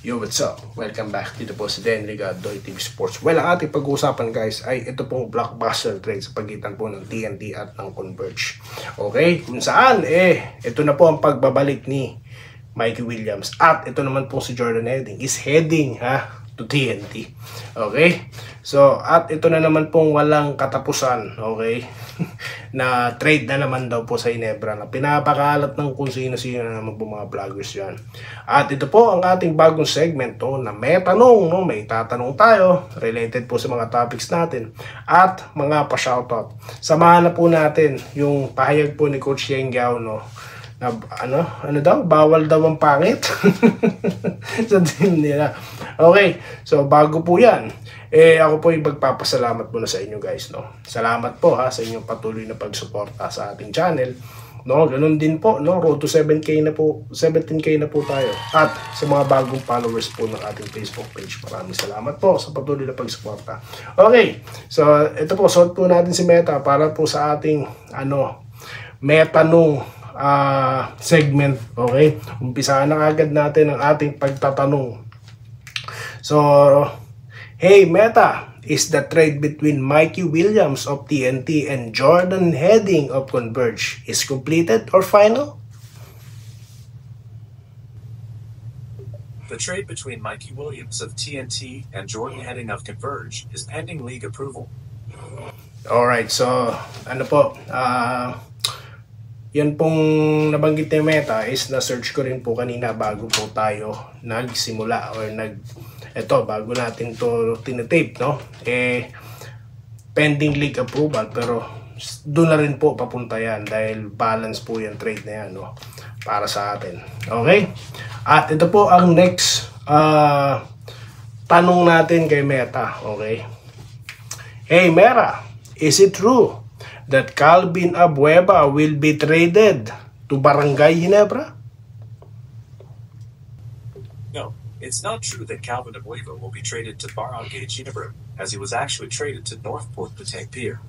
Yo, what's up? Welcome back. Dito po si Denry Gadoy TV Sports. Well, ang ating pag-uusapan guys ay ito pong blockbuster trade sa pagitan po ng TNT at ng Converge. Okay? Kung saan, ito na po ang pagbabalik ni Mikey Williams. At ito naman po si Jordan Heading is heading to TNT. Okay? So, at ito na naman pong walang katapusan. Okay? Na trade na naman daw po sa Ginebra na pinapakalat ng kung sino-sino na naman po mga vloggers yan. At ito po ang ating bagong segment na may tanong, may tatanong tayo related po sa mga topics natin at mga pa-shoutout. Samahan na po natin yung pahayag po ni Coach Yeng Giao na ano daw, bawal daw ang pangit sa team nila. Okay, so bago po yan, ako po yung magpapasalamat muna sa inyo guys, Salamat po sa inyong patuloy na pagsuporta sa ating channel. Ganun din po, road to 17K na po tayo. At sa mga bagong followers po ng ating Facebook page, maraming salamat po sa patuloy na pagsuporta. Okay, so ito po, suot po natin si Meta para po sa ating Meta segment. Okay, umpisahan na agad natin ang ating pagtatanong. So, hey Meta, is the trade between Mikey Williams of TNT and Jordan Heading of Converge is completed or final? The trade between Mikey Williams of TNT and Jordan Heading of Converge is pending league approval. Alright, so ano po, yan pong nabanggit ni Meta is na-search ko rin po kanina bago po tayo nagsimula or bago natin to tinetape, pending league approval, pero doon na rin po papunta yan dahil balance po yung trade na yan, para sa atin. Okay? At ito po ang next tanong natin kay Meta. Okay? Hey Meta, is it true that Calvin Abueva will be traded to Barangay Ginebra? No, it's not true that Calvin Abueva will be traded to Barangay Ginebra, as he was actually traded to Northport Patek Pier.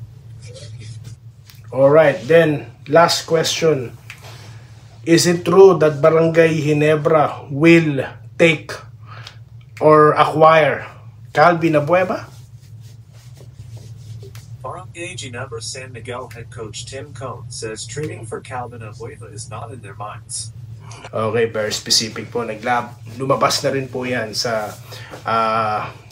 Alright, then last question. Is it true that Barangay Ginebra will take or acquire Calvin Abueva? Barangay Ginebra San Miguel head coach Tim Cone says trading for Calvin Abueva is not in their minds. Okay, very specific po. Lumabas na rin po yan sa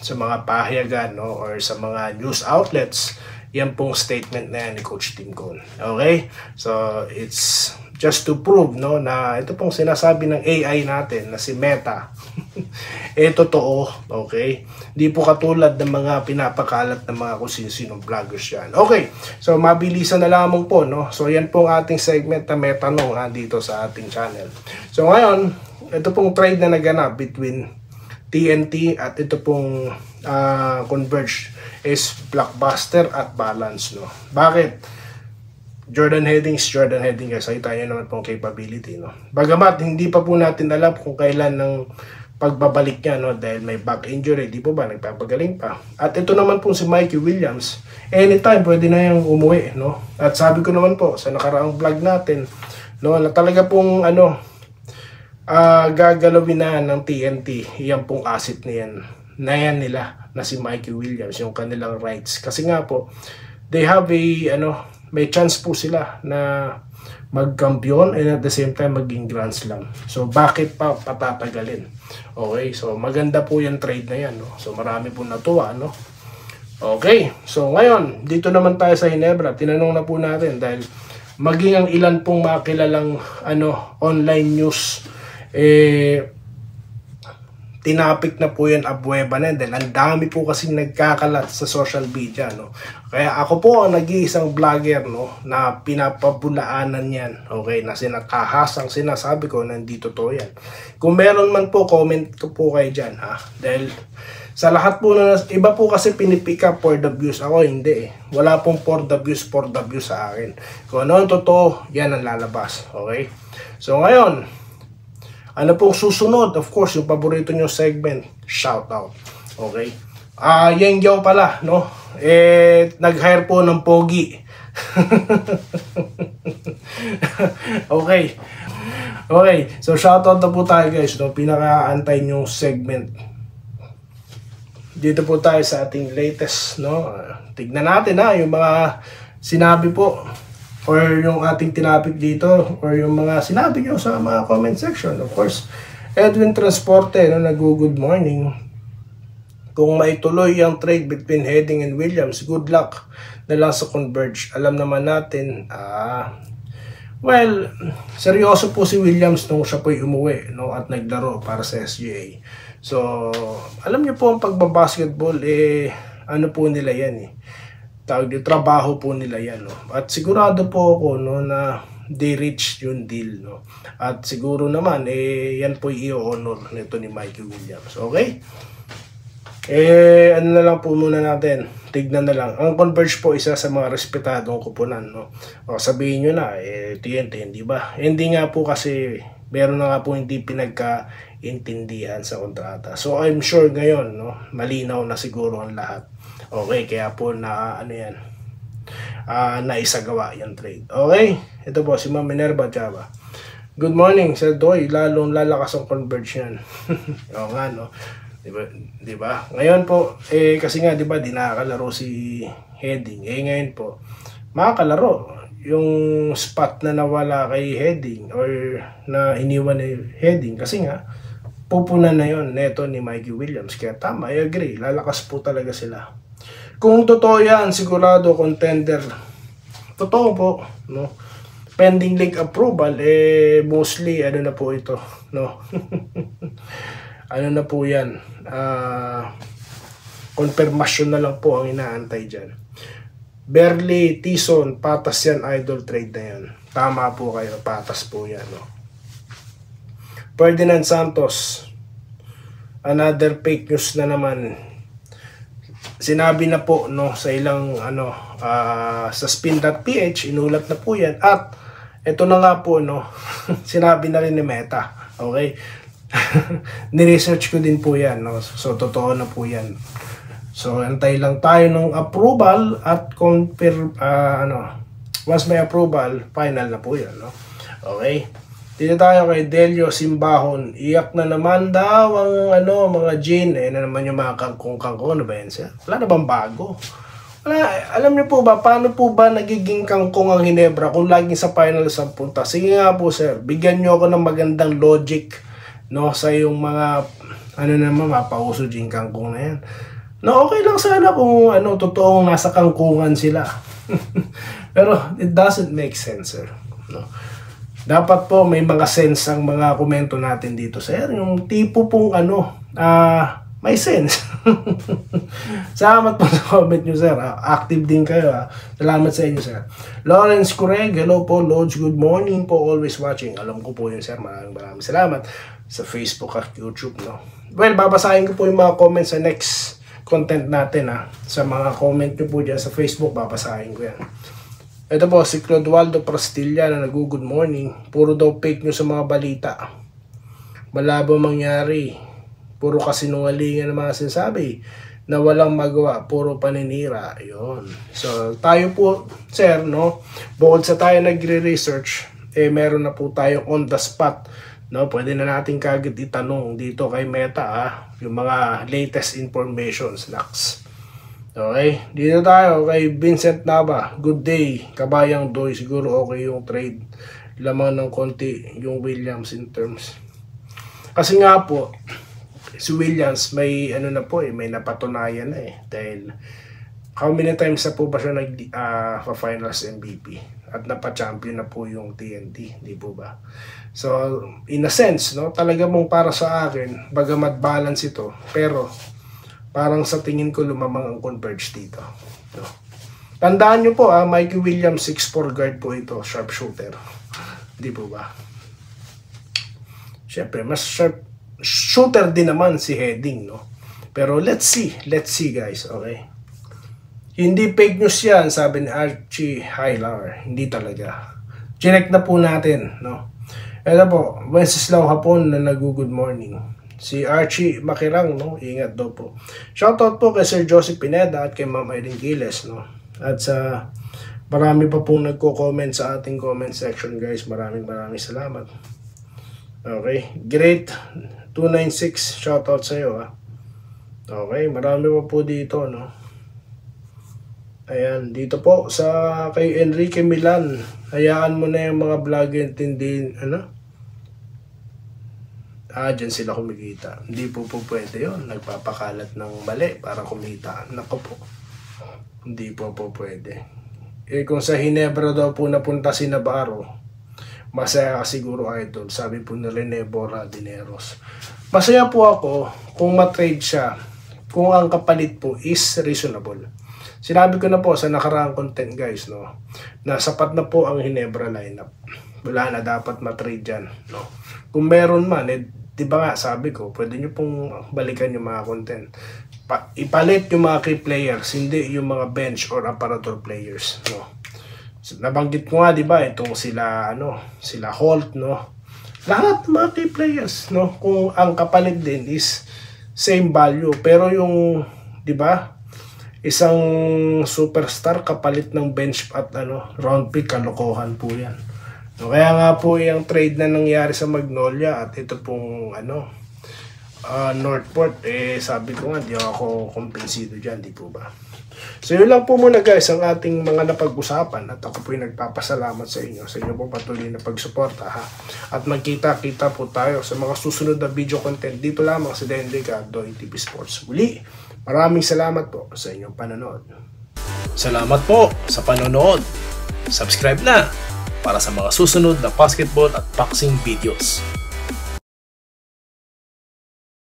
mga pahayagan or sa mga news outlets. Yan pong statement na yan ni Coach Tim Cone. Okay? So, it's just to prove na ito pong sinasabi ng AI natin na si Meta totoo. Okay? Di po katulad ng mga pinapakalat ng mga kung sino-sinong vloggers yan. Okay, so mabilisan na lamang po, So yan pong ating segment na may tanong dito sa ating channel. So ngayon, ito pong trade na naganap between TNT at ito pong Converge is blockbuster at balance, Bakit? Jordan Heading guys, ay tayo naman pong capability, Bagamat hindi pa po natin alam kung kailan ng pagbabalik niya, dahil may back injury, di po ba, nagpapagaling pa. At ito naman pong si Mikey Williams, anytime pwede na yung umuwi, At sabi ko naman po sa nakaraang vlog natin, na talaga pong gagalawin na ng TNT, yan pong asset na yan nila, na si Mikey Williams, yung kanilang rights. Kasi nga po, they have may chance po sila na magkampiyon and at the same time maging Grand Slam. So bakit pa patatagalin? Okay, so maganda po yung trade na yan, So marami po natuwa, Okay, so ngayon dito naman tayo sa Ginebra. Tinanong na po natin dahil maging ang ilan pong makilalang online news tinapik na po yan Abueva na dahil ang dami po kasi nagkakalat sa social media, Kaya ako po ang nag-iisang vlogger, na pinapabulaanan yan, okay, na sinakahasang sinasabi ko na hindi totoo yan. Kung meron man po, comment ko po kayo dyan, Dahil sa lahat po na, iba po kasi pinipick up for the views. Ako hindi Wala pong for the views sa akin. Kung ano ang totoo, yan ang lalabas, okay? So ngayon, ano pong susunod? Of course, yung paborito nyo segment, shoutout. Okay? Yeng Giao pala, nag-hire po ng pogi. Okay. Okay, so shoutout na po tayo guys, no? Pinaka-antay nyong segment. Dito po tayo sa ating latest, no? Tignan natin yung mga sinabi po or yung ating tinapik dito or yung mga sinabi nyo sa mga comment section. Of course, Edwin Transporte, no? Nag-good morning. Kung maituloy ang trade between Heading and Williams, good luck na lang sa Converge. Alam naman natin, well, seryoso po si Williams nung siya po'y umuwi, no, at naglaro para sa SGA. So, alam niyo po ang pagbabasketball, ano po nila yan trabaho po nila yan, no. At sigurado po ako, no, na they reached yung deal, no. At siguro naman, yan po i-honor nito ni Mikey Williams, okay? Ano na lang po muna natin, tignan na lang. Ang Converge po, isa sa mga respetadong kupunan, no. O, sabihin nyo na, TNT, di ba? Hindi nga po kasi, meron na nga po hindi pinagkaintindihan sa kontrata. So, I'm sure ngayon, no, malinaw na siguro ang lahat. Okay, kaya po na, naisagawa yung trade. Okay, ito po, si Ma'am Minerva Chava. Good morning, Sir Doy, lalong lalakas ang Converge yan. O nga, no. Diba? Ngayon po, kasi nga, diba, di nakakalaro si Heading. Ngayon po, makakalaro. Yung spot na nawala kay Heading or na iniwan ni Heading, kasi nga, pupunan na yon neto ni Mikey Williams. Kaya tama, I agree. Lalakas po talaga sila. Kung totoo yan, sigurado contender. Totoo po, no? Pending league approval, mostly, ano na po ito, no? Ano na po yan, confirmation na lang po ang inaantay dyan. Barely, Tison, patas yan, idol trade na yan. Tama po kayo, patas po yan, no? Ferdinand Santos, another fake news na naman. Sinabi na po, no, sa ilang sa spin.ph, inulat na po yan. At ito na nga po, no, sinabi na rin ni Meta, okay? Ni-research ko din po yan, no? So totoo na po yan. So antay lang tayo ng approval at confirm, once may approval, final na po yan, no? Okay, dito tayo kay Delio Simbahon. Iyak na naman daw ang mga gin, na naman yung mga kangkong-kangkong. Ano ba yan, sir? Wala na bang bago? Wala. Alam niyo po ba, paano po ba nagiging kangkong ang Hinebra kung laging sa final sa punta? Sige nga po, sir, bigyan niyo ako ng magandang logic, no, sa yung mga naman mapauso din kangkong na yan. No, okay lang sana kung totoong nasa kangkungan sila. Pero it doesn't make sense, sir. No. Dapat po may mga sense ang mga komento natin dito, sir. Yung tipo pong may sense. Salamat po sa comment nyo, sir. Active din kayo. Salamat sa inyo, sir. Lawrence Correg, hello po, Lodge. Good morning po, always watching. Alam ko po yun, sir. Maraming salamat sa Facebook at YouTube, no. Well, babasahin ko po yung mga comments sa next content natin, sa mga comment nyo po dyan sa Facebook, babasahin ko yan. Ito po, si Clodoaldo Prastilla na nag-good morning. Puro daw fake nyo sa mga balita. Malabo mangyari. Puro kasinungalingan ng mga sinasabi na walang magawa, puro paninira. Yun. So, tayo po, sir, no, bukod sa tayo nagre-research, meron na po tayo on the spot, no, pwede na natin kagad itanong dito kay Meta, yung mga latest informations, Nax. Okay, dito tayo kay Vincent Nava. Good day, kabayang Doy. Siguro okay yung trade. Lamang ng konti yung Williams in terms. Kasi nga po, si Williams may na po may napatunayan na dahil how many times na po ba siya nag-finals MVP at napa-champion na po yung TNT, di po ba? So in a sense, no, talaga mong para sa akin, bagamat balance ito, pero parang sa tingin ko lumamang ang Converge dito, no? Tandaan nyo po, Mikey Williams 6'4" guard po ito, sharpshooter, di po ba? Siyempre mas sharp shooter din naman si Heading, no? Pero let's see guys, okay? Hindi fake news yan, sabi ni Archie Hilar. Hindi talaga. Check na po natin, no? Ito po, Wenceslao Hapon na nag-good morning. Si Archie Makirang, no? Ingat daw po. Shoutout po kay Sir Joseph Pineda at kay Ma'am Irene Giles, no? At sa marami pa pong nagko-comment sa ating comment section, guys. Maraming salamat. Okay, great 296, shoutout sa iyo ha. Okay, marami pa po dito, no. Ayan, dito po sa kay Enrique Milan. Hayaan mo na yung mga vlogger din, ano? Dyan sila kumikita. Hindi po pwede yun. Nagpapakalat ng mali para kumita. Nako po. Hindi po pwede. Kung sa Hinebra daw po napunta si Navarro, masaya ka siguro idol. Sabi po ni Rene Borra Dineros. Masaya po ako kung matrade siya, kung ang kapalit po is reasonable. Sinabi ko na po sa nakaraang content guys, no, na sapat na po ang Hinebra lineup. Wala na dapat matrade dyan, no. Kung meron man, di ba nga sabi ko, pwede nyo pong balikan yung mga content. Ipalit yung mga key players, hindi yung mga bench or apparator players, no. Nabanggit ko nga, di ba, itong sila Holt, no. Lahat mga key players, no, kung ang kapalit din is same value, pero yung, di ba, isang superstar kapalit ng bench at round pick, kalokohan po yan. No, kaya nga po yung trade na nangyari sa Magnolia at ito pong Northport, sabi ko nga, di ako kumbinsido dyan, di po ba? So yun lang po muna guys ang ating mga napag-usapan at ako po yung nagpapasalamat sa inyo po patuloy na pagsuporta ha. At magkita-kita po tayo sa mga susunod na video content dito lamang sa Denrica Doy TV Sports. Muli, maraming salamat po sa inyong panonood. Salamat po sa panonood. Subscribe na para sa mga susunod na basketball at boxing videos.